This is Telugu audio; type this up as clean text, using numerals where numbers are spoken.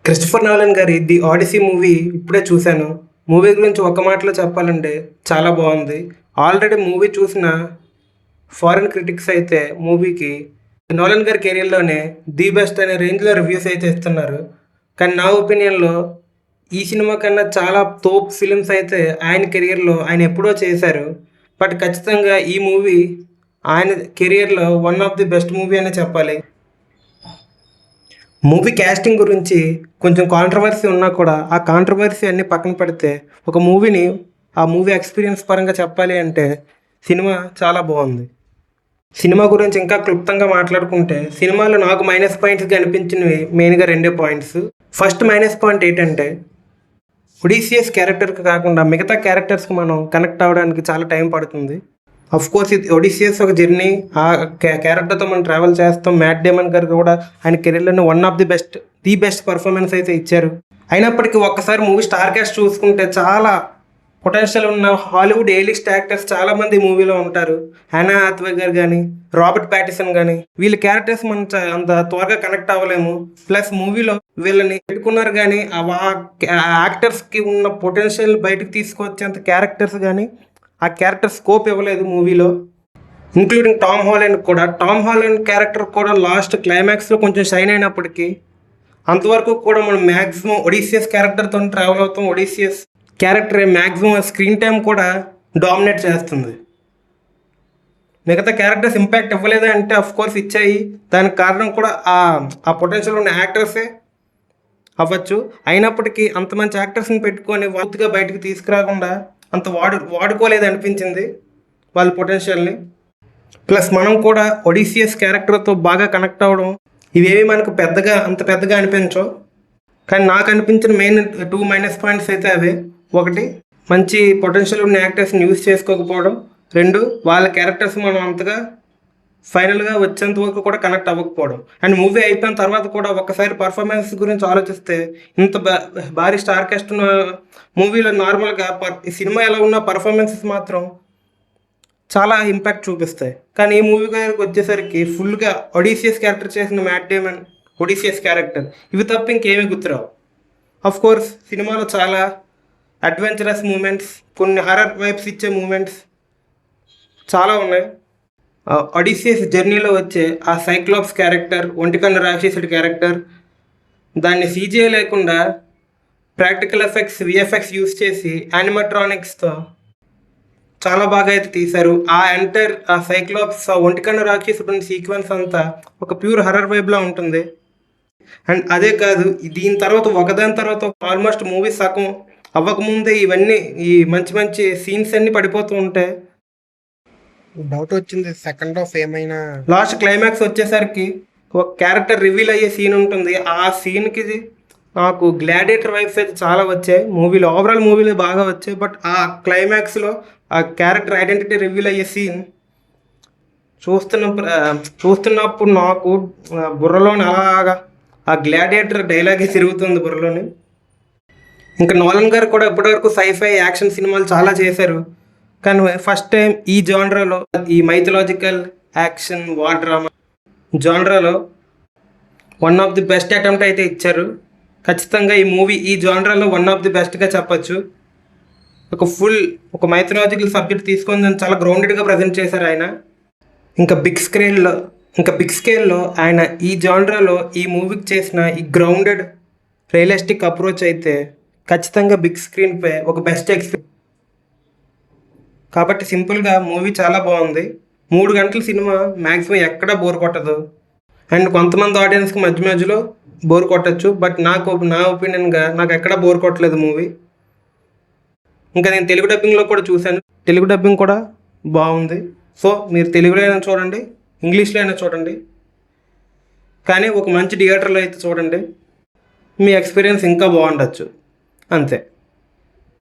క్రిస్టఫర్ నోలన్ గారి ది ఆడిసీ మూవీ ఇప్పుడే చూశాను. మూవీ గురించి ఒక మాటలో చెప్పాలంటే చాలా బాగుంది. ఆల్రెడీ మూవీ చూసిన ఫారిన్ క్రిటిక్స్ అయితే మూవీకి నోలన్ గారి కెరీర్లోనే ది బెస్ట్ అనే రేంజ్లో రివ్యూస్ అయితే ఇస్తున్నారు. కానీ నా ఒపీనియన్లో ఈ సినిమా కన్నా చాలా తోప్ ఫిలిమ్స్ అయితే ఆయన కెరియర్లో ఆయన ఎప్పుడో చేశారు. బట్ ఖచ్చితంగా ఈ మూవీ ఆయన కెరియర్లో one of the best movie అనే చెప్పాలి. మూవీ క్యాస్టింగ్ గురించి కొంచెం కాంట్రవర్సీ ఉన్నా కూడా ఆ కాంట్రవర్సీ అన్నీ పక్కన పెడితే ఒక మూవీని ఆ మూవీ ఎక్స్పీరియన్స్ పరంగా చెప్పాలి అంటే సినిమా చాలా బాగుంది. సినిమా గురించి ఇంకా క్లుప్తంగా మాట్లాడుకుంటే సినిమాలో నాకు మైనస్ పాయింట్స్గా అనిపించినవి మెయిన్గా రెండే పాయింట్స్. ఫస్ట్ మైనస్ పాయింట్ ఏంటంటే ఒడిసియస్ క్యారెక్టర్కి కాకుండా మిగతా క్యారెక్టర్స్కి మనం కనెక్ట్ అవ్వడానికి చాలా టైం పడుతుంది. అఫ్ కోర్స్ ఇది ఒడిసియస్ ఒక జర్నీ, ఆ క్యారెక్టర్తో మనం ట్రావెల్ చేస్తాం. మ్యాట్ డేమన్ గారు కూడా ఆయన కెరీర్లోనే one of the best performance అయితే ఇచ్చారు. అయినప్పటికీ ఒక్కసారి మూవీ స్టార్ కాస్ట్ చూసుకుంటే చాలా పొటెన్షియల్ ఉన్న హాలీవుడ్ ఏ లిస్ట్ యాక్టర్స్ చాలామంది మూవీలో ఉంటారు. యానా హాత్వే గారు కానీ, రాబర్ట్ ప్యాటిసన్ కానీ, వీళ్ళ క్యారెక్టర్స్ మనం అంత త్వరగా కనెక్ట్ అవ్వలేము. ప్లస్ మూవీలో వీళ్ళని పెట్టుకున్నారు కానీ ఆ యాక్టర్స్కి ఉన్న పొటెన్షియల్ బయటకు తీసుకొచ్చేంత క్యారెక్టర్స్ కానీ ఆ క్యారెక్టర్ స్కోప్ ఇవ్వలేదు మూవీలో. ఇంక్లూడింగ్ టామ్ హాలండ్ క్యారెక్టర్ కూడా లాస్ట్ క్లైమాక్స్లో కొంచెం షైన్ అయినప్పటికీ అంతవరకు కూడా మనం మ్యాక్సిమం ఒడిసియస్ క్యారెక్టర్తో ట్రావెల్ అవుతాం. Odysseus character maximum screen time కూడా డామినేట్ చేస్తుంది. మిగతా క్యారెక్టర్స్ ఇంపాక్ట్ ఇవ్వలేదా అంటే అఫ్ కోర్స్ ఇచ్చాయి. దానికి కారణం కూడా ఆ పొటెన్షియల్ ఉన్న యాక్టర్సే అవ్వచ్చు. అయినప్పటికీ అంత మంచి యాక్టర్స్ని పెట్టుకొని పూర్తిగా బయటకు తీసుకురాకుండా అంత వాడుకోలేదు అనిపించింది వాళ్ళ పొటెన్షియల్ని. ప్లస్ మనం కూడా ఒడిసియస్ క్యారెక్టర్తో బాగా కనెక్ట్ అవ్వడం ఇవేవి మనకు అంత పెద్దగా అనిపించవు. కానీ నాకు అనిపించిన మెయిన్ 2 మైనస్ పాయింట్స్ అయితే అవే. ఒకటి, మంచి పొటెన్షియల్ ఉన్న యాక్టర్స్ని యూజ్ చేసుకోకపోవడం. 2, వాళ్ళ క్యారెక్టర్స్ మనం అంతగా ఫైనల్గా వచ్చేంత వరకు కూడా కనెక్ట్ అవ్వకపోవడం. అండ్ మూవీ అయిపోయిన తర్వాత కూడా ఒక్కసారి పర్ఫార్మెన్స్ గురించి ఆలోచిస్తే ఇంత భారీ స్టార్ కాస్ట్ ఉన్న మూవీలో నార్మల్గా సినిమా ఎలా ఉన్న పర్ఫార్మెన్సెస్ మాత్రం చాలా ఇంపాక్ట్ చూపిస్తాయి. కానీ ఈ మూవీ గారికి వచ్చేసరికి ఫుల్గా ఒడిసియస్ క్యారెక్టర్ చేసిన మ్యాట్ డేమన్ ఒడిసియస్ క్యారెక్టర్ ఇవి తప్ప ఇంకేమీ గుర్తురావు. అఫ్ కోర్స్ సినిమాలో చాలా అడ్వెంచరస్ మూమెంట్స్, కొన్ని హర్రర్ వైబ్స్ ఇచ్చే మూమెంట్స్ చాలా ఉన్నాయి. ఒడిసియస్ జర్నీలో వచ్చే ఆ సైక్లాప్స్ క్యారెక్టర్, ఒంటికన్ను రాక్షసుడి క్యారెక్టర్, దాన్ని సీజీఐ లేకుండా ప్రాక్టికల్ ఎఫెక్ట్స్ విఎఫ్ఎక్స్ యూస్ చేసి యానిమాట్రానిక్స్తో చాలా బాగా అయితే తీశారు. ఆ సైక్లాప్స్ ఆ ఒంటికన్ను రాక్షసుడి సీక్వెన్స్ అంతా ఒక ప్యూర్ హర్రర్ వైబ్లా ఉంటుంది. అండ్ అదే కాదు, దీని తర్వాత ఒకదాని తర్వాత ఆల్మోస్ట్ మూవీ సగం అవ్వకముందే ఇవన్నీ ఈ మంచి మంచి సీన్స్ అన్నీ పడిపోతూ ఉంటాయి. డౌట్ వచ్చింది సెకండ్ హాఫ్ ఏమైనా. లాస్ట్ క్లైమాక్స్ వచ్చేసరికి ఒక క్యారెక్టర్ రివీల్ అయ్యే సీన్ ఉంటుంది. ఆ సీన్కి నాకు గ్లాడియేటర్ వైబ్స్ అయితే చాలా వచ్చాయి మూవీలో. ఓవరాల్ మూవీలో బాగా వచ్చాయి. బట్ ఆ క్లైమాక్స్లో ఆ క్యారెక్టర్ ఐడెంటిటీ రివీల్ అయ్యే సీన్ చూస్తున్నప్పుడు నాకు బుర్రలోని అలాగా ఆ గ్లాడియేటర్ డైలాగే తిరుగుతుంది బుర్రలోని. ఇంకా నోలన్ గారు కూడా ఇప్పటివరకు సైఫై యాక్షన్ సినిమాలు చాలా చేశారు. కానీ ఫస్ట్ టైం ఈ జానరాలో, ఈ మైథలాజికల్ యాక్షన్ వార్ డ్రామా జానరాలో one of the best attempt అయితే ఇచ్చారు. ఖచ్చితంగా ఈ మూవీ ఈ జానరాలో వన్ ఆఫ్ ది బెస్ట్గా చెప్పచ్చు. ఒక మైథలాజికల్ సబ్జెక్ట్ తీసుకొని దాన్ని చాలా గ్రౌండెడ్గా ప్రజెంట్ చేశారు ఆయన. ఇంకా బిగ్ స్కేల్లో ఆయన ఈ జానరాలో ఈ మూవీకి చేసిన ఈ గ్రౌండెడ్ రియలిస్టిక్ అప్రోచ్ అయితే ఖచ్చితంగా బిగ్ స్క్రీన్పై ఒక బెస్ట్ ఎక్స్పీరియన్స్. కాబట్టి సింపుల్గా మూవీ చాలా బాగుంది. 3 గంటల సినిమా మ్యాక్సిమం ఎక్కడా బోర్ కొట్టదు. అండ్ కొంతమంది ఆడియన్స్కి మధ్యలో బోర్ కొట్టచ్చు. బట్ నా ఒపీనియన్గా నాకు ఎక్కడా బోర్ కొట్టలేదు మూవీ. ఇంకా నేను తెలుగు డబ్బింగ్లో కూడా చూశాను. తెలుగు డబ్బింగ్ కూడా బాగుంది. సో మీరు తెలుగులో అయినా చూడండి, ఇంగ్లీష్లో అయినా చూడండి, కానీ ఒక మంచి థియేటర్లో అయితే చూడండి. మీ ఎక్స్పీరియన్స్ ఇంకా బాగుండొచ్చు. అంతే.